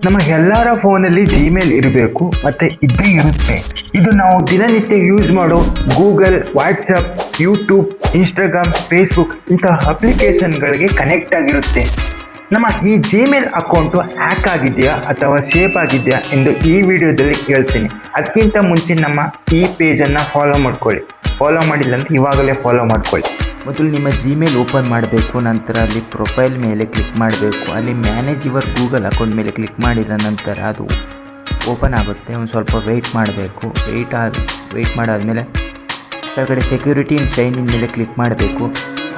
ನಮ್ಮ ಎಲ್ಲರ ಫೋನಲ್ಲಿ ಜಿಮೇಲ್ ಇರಬೇಕು ಮತ್ತು ಇದ್ದೇ ಇರುತ್ತೆ. ಇದು ನಾವು ದಿನನಿತ್ಯ ಯೂಸ್ ಮಾಡೋ Google, WhatsApp, YouTube, Instagram, Facebook ಇಂತಹ ಅಪ್ಲಿಕೇಶನ್ಗಳಿಗೆ ಕನೆಕ್ಟ್ ಆಗಿರುತ್ತೆ. ನಮ್ಮ ಈ ಜಿಮೇಲ್ ಅಕೌಂಟು ಹ್ಯಾಕ್ ಆಗಿದೆಯಾ ಅಥವಾ ಸೇಫ್ ಆಗಿದೆಯಾ ಎಂದು ಈ ವಿಡಿಯೋದಲ್ಲಿ ಹೇಳ್ತೀನಿ. ಅದಕ್ಕಿಂತ ಮುಂಚೆ ನಮ್ಮ ಈ ಪೇಜನ್ನು ಫಾಲೋ ಮಾಡ್ಕೊಳ್ಳಿ. ಫಾಲೋ ಮಾಡಿಲ್ಲ ಅಂತ ಇವಾಗಲೇ ಫಾಲೋ ಮಾಡ್ಕೊಳ್ಳಿ. ಮೊದಲು ನಿಮ್ಮ ಜಿಮೇಲ್ ಓಪನ್ ಮಾಡಬೇಕು. ನಂತರ ಅಲ್ಲಿ ಪ್ರೊಫೈಲ್ ಮೇಲೆ ಕ್ಲಿಕ್ ಮಾಡಬೇಕು. ಅಲ್ಲಿ ಮ್ಯಾನೇಜ್ ಯುವರ್ ಗೂಗಲ್ ಅಕೌಂಟ್ ಮೇಲೆ ಕ್ಲಿಕ್ ಮಾಡಿದ ನಂತರ ಅದು ಓಪನ್ ಆಗುತ್ತೆ. ಒಂದು ಸ್ವಲ್ಪ ವೆಯ್ಟ್ ಮಾಡಬೇಕು. ವೆಯ್ಟ್ ಮಾಡಾದಮೇಲೆ ಕೆಳಗಡೆ ಸೆಕ್ಯೂರಿಟಿ ಆ್ಯಂಡ್ ಸೈನ್ ಇನ್ ಮೇಲೆ ಕ್ಲಿಕ್ ಮಾಡಬೇಕು.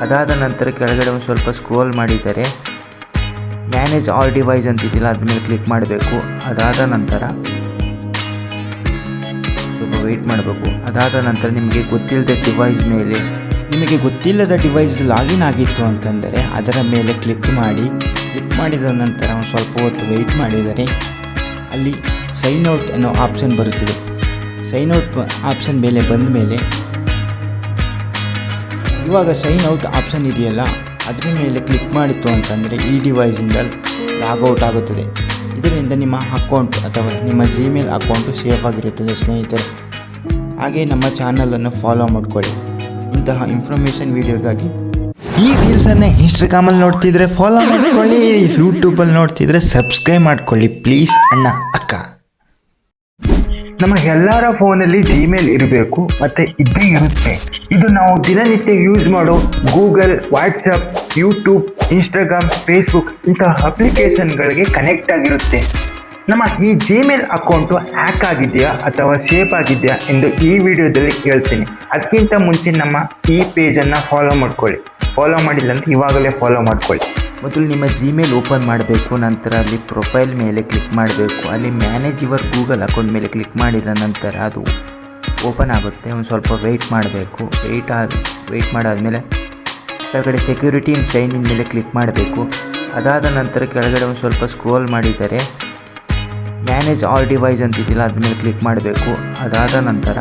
ಅದಾದ ನಂತರ ಕೆಳಗಡೆ ಒಂದು ಸ್ವಲ್ಪ ಸ್ಕ್ರೋಲ್ ಮಾಡಿದರೆ ಮ್ಯಾನೇಜ್ ಆಲ್ ಡಿವೈಸ್ ಅಂತಿದ್ದಿಲ್ಲ, ಅದ್ರ ಮೇಲೆ ಕ್ಲಿಕ್ ಮಾಡಬೇಕು. ಅದಾದ ನಂತರ ಸ್ವಲ್ಪ ವೆಯ್ಟ್ ಮಾಡಬೇಕು. ಅದಾದ ನಂತರ ನಿಮಗೆ ಗೊತ್ತಿಲ್ಲದ ಡಿವೈಸ್ ಲಾಗಿನ್ ಆಗಿತ್ತು ಅಂತಂದರೆ ಅದರ ಮೇಲೆ ಕ್ಲಿಕ್ ಮಾಡಿದ ನಂತರ ಒಂದು ಸ್ವಲ್ಪ ಹೊತ್ತು ವೆಯ್ಟ್ ಮಾಡಿದರೆ ಅಲ್ಲಿ ಸೈನ್ ಔಟ್ ಅನ್ನೋ ಆಪ್ಷನ್ ಬರುತ್ತದೆ. ಸೈನ್ ಔಟ್ ಆಪ್ಷನ್ ಮೇಲೆ ಬಂದ ಮೇಲೆ ಇವಾಗ ಸೈನ್ ಔಟ್ ಆಪ್ಷನ್ ಇದೆಯಲ್ಲ, ಅದರ ಮೇಲೆ ಕ್ಲಿಕ್ ಮಾಡಿತ್ತು ಅಂತಂದರೆ ಈ ಡಿವೈಸಿಂದ ಲಾಗೌಟ್ ಆಗುತ್ತದೆ. ಇದರಿಂದ ನಿಮ್ಮ ಅಕೌಂಟ್ ಅಥವಾ ನಿಮ್ಮ ಜಿಮೇಲ್ ಅಕೌಂಟು ಸೇಫ್ ಆಗಿರುತ್ತದೆ ಸ್ನೇಹಿತರೆ. ಹಾಗೆ ನಮ್ಮ ಚಾನಲನ್ನು ಫಾಲೋ ಮಾಡ್ಕೊಳ್ಳಿ. ಇಂತಹ ಇನ್ಫಾರ್ಮೇಷನ್ ವಿಡಿಯೋಗಾಗಿ ಈ ರೀಲ್ಸನ್ನು ಇನ್ಸ್ಟಾಗ್ರಾಮಲ್ಲಿ ನೋಡ್ತಿದ್ರೆ ಫಾಲೋ ಮಾಡ್ಕೊಳ್ಳಿ, ಯೂಟ್ಯೂಬಲ್ಲಿ ನೋಡ್ತಿದ್ರೆ ಸಬ್ಸ್ಕ್ರೈಬ್ ಮಾಡ್ಕೊಳ್ಳಿ ಪ್ಲೀಸ್ ಅಣ್ಣ ಅಕ್ಕ. ನಮ್ಮ ಎಲ್ಲರ ಫೋನಲ್ಲಿ ಜಿಮೇಲ್ ಇರಬೇಕು ಮತ್ತು ಇದ್ದೇ ಇರುತ್ತೆ. ಇದು ನಾವು ದಿನನಿತ್ಯ ಯೂಸ್ ಮಾಡೋ Google, WhatsApp, YouTube, Instagram, Facebook ಇಂತಹ ಅಪ್ಲಿಕೇಶನ್ಗಳಿಗೆ ಕನೆಕ್ಟ್ ಆಗಿರುತ್ತೆ. ನಮ್ಮ ಈ ಜಿಮೇಲ್ ಅಕೌಂಟು ಹ್ಯಾಕ್ ಆಗಿದೆಯಾ ಅಥವಾ ಸೇಫ್ ಆಗಿದೆಯಾ ಎಂದು ಈ ವಿಡಿಯೋದಲ್ಲಿ ಹೇಳ್ತೀನಿ. ಅದಕ್ಕಿಂತ ಮುಂಚೆ ನಮ್ಮ ಈ ಪೇಜನ್ನು ಫಾಲೋ ಮಾಡ್ಕೊಳ್ಳಿ. ಫಾಲೋ ಮಾಡಿಲ್ಲ ಅಂತ ಇವಾಗಲೇ ಫಾಲೋ ಮಾಡ್ಕೊಳ್ಳಿ. ಮೊದಲು ನಿಮ್ಮ ಜಿಮೇಲ್ ಓಪನ್ ಮಾಡಬೇಕು. ನಂತರ ಅಲ್ಲಿ ಪ್ರೊಫೈಲ್ ಮೇಲೆ ಕ್ಲಿಕ್ ಮಾಡಬೇಕು. ಅಲ್ಲಿ ಮ್ಯಾನೇಜ್ ಯುವರ್ ಗೂಗಲ್ ಅಕೌಂಟ್ ಮೇಲೆ ಕ್ಲಿಕ್ ಮಾಡಿದ ನಂತರ ಅದು ಓಪನ್ ಆಗುತ್ತೆ. ಒಂದು ಸ್ವಲ್ಪ ವೆಯ್ಟ್ ಮಾಡಬೇಕು. ವೆಯ್ಟ್ ಮಾಡಾದಮೇಲೆ ಕೆಳಗಡೆ ಸೆಕ್ಯೂರಿಟಿ ಆ್ಯಂಡ್ ಸೈನ್ ಇನ್ ಮೇಲೆ ಕ್ಲಿಕ್ ಮಾಡಬೇಕು. ಅದಾದ ನಂತರ ಕೆಳಗಡೆ ಒಂದು ಸ್ವಲ್ಪ ಸ್ಕ್ರೋಲ್ ಮಾಡಿದರೆ ಮ್ಯಾನೇಜ್ ಆಲ್ ಡಿವೈಸ್ ಅಂತಿದ್ದಿಲ್ಲ, ಅದ್ರ ಮೇಲೆ ಕ್ಲಿಕ್ ಮಾಡಬೇಕು. ಅದಾದ ನಂತರ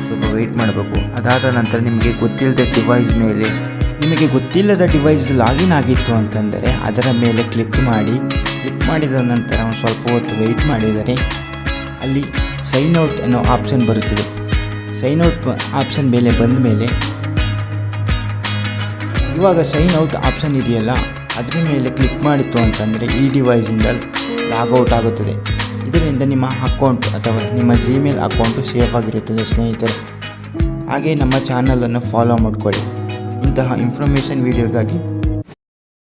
ಸ್ವಲ್ಪ ವೆಯ್ಟ್ ಮಾಡಬೇಕು. ಅದಾದ ನಂತರ ನಿಮಗೆ ಗೊತ್ತಿಲ್ಲದ ಡಿವೈಸ್ ಲಾಗಿನ್ ಆಗಿತ್ತು ಅಂತಂದರೆ ಅದರ ಮೇಲೆ ಕ್ಲಿಕ್ ಮಾಡಿದ ನಂತರ ಒಂದು ಸ್ವಲ್ಪ ಹೊತ್ತು ವೆಯ್ಟ್ ಮಾಡಿದರೆ ಅಲ್ಲಿ ಸೈನ್ ಔಟ್ ಅನ್ನೋ ಆಪ್ಷನ್ ಬರುತ್ತದೆ. ಸೈನ್ ಔಟ್ ಆಪ್ಷನ್ ಮೇಲೆ ಬಂದ ಮೇಲೆ ಇವಾಗ ಸೈನ್ ಔಟ್ ಆಪ್ಷನ್ ಇದೆಯಲ್ಲ, ಅದರ ಮೇಲೆ ಕ್ಲಿಕ್ ಮಾಡಿತ್ತು ಅಂತಂದರೆ ಈ ಡಿವೈಸಿಂದ ಲಾಗೌಟ್ ಆಗುತ್ತದೆ. ಇದರಿಂದ ನಿಮ್ಮ ಅಕೌಂಟ್ ಅಥವಾ ನಿಮ್ಮ ಜಿಮೇಲ್ ಅಕೌಂಟು ಸೇಫ್ ಆಗಿರುತ್ತದೆ ಸ್ನೇಹಿತರೆ. ಹಾಗೆ ನಮ್ಮ ಚಾನಲನ್ನು ಫಾಲೋ ಮಾಡ್ಕೊಳ್ಳಿ. ಇಂತಹ ಇನ್ಫಾರ್ಮೇಷನ್ ವಿಡಿಯೋಗಾಗಿ